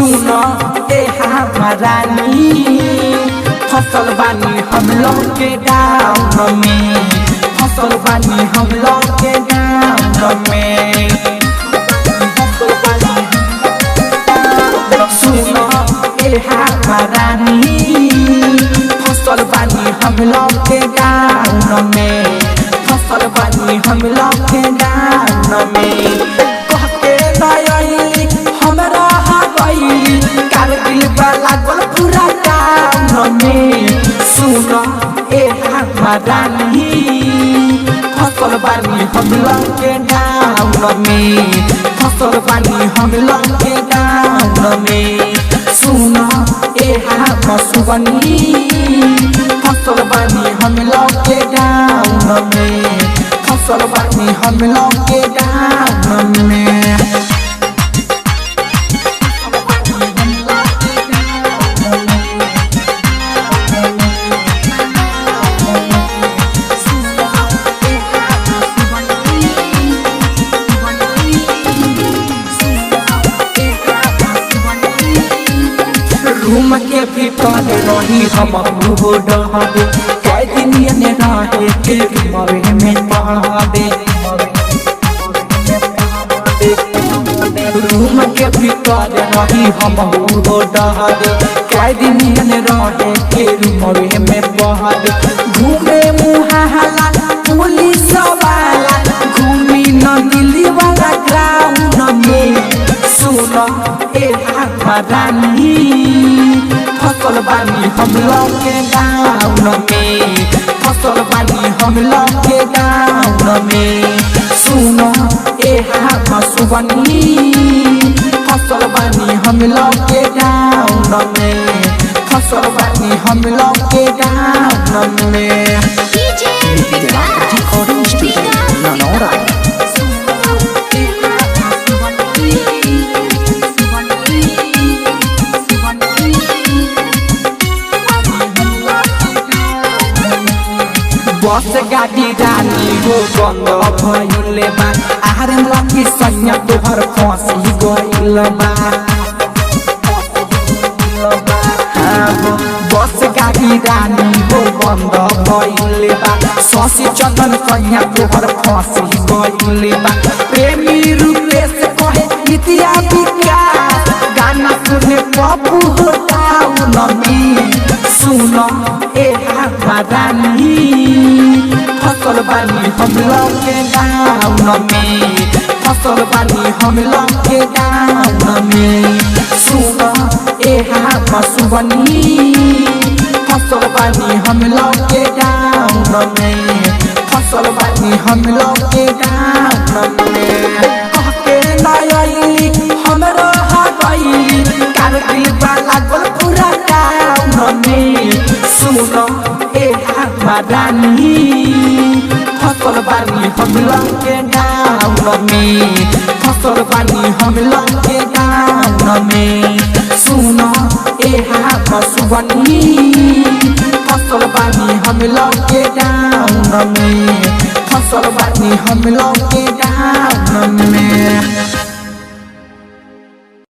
सुनो ए हमारानी फसल बानी हम लोग के गाँव में फसल बानी हम लोग के गाँव में सुनो ए हमारानी फसल बानी हम लोग के गाँव में फसल बानी हम लोग के गाँव में कह के नई हमरा गई कारगिल वाला गोल पूरा गाँव में सुनो ए हमारानी फसल बानी हम लोग के गाँव में फसल बानी हम लोग के गाँव में सुनो ए हमारानी फसल बानी हम लोग के गाँव में फसल बानी हम लोग के गाँव में रूम के भीतर रही हम हो डहबे कई दिन रहे के मरे में पढ़ाबे रूम के भीतर रही हम हो डहबे कई दिन रहे के मरे में पढ़ाबे घूमे मुहाला पुलिस वाला घूमी न दिल्ली वाला ग्राउंड में सुनो ए हमारानी फसल बानी हम लोग के गाँव में फसल बानी हम लोग के गाँव में सुनो ए हमारानी फसल बानी हम लोग के गाँव में फसल बानी हम लोग के गाँव में बस गाड़ी रानी हो बंद भइले बा आहार लकी सैया तोहर फंसी गइल बा बस गाड़ी रानी हो बंद भइले बा शशि चंदन सैया तोहर फंसी गइल बा प्रेमी रूपेश कहे नितिया विकास गाना सुने पप्पू हो टाउन में सुनो ए हमारानी फसल बानी हम लोग के गाँव में फसल बानी हम लोग के गाँव में सुनो ए हमारानी फसल बानी हम लोग के गाँव में फसल बानी हम लोग के गाँव में कह के नई हमरा गई कारगिल वाला गोल पूरा गाँव में सुनो ए हमारानी फसल बानी हम लोग के गाँव में फसल बानी हम लोग के गाँव में सुनो ए हमारानी फसल बानी हम लोग के गाँव में फसल बानी हम लोग के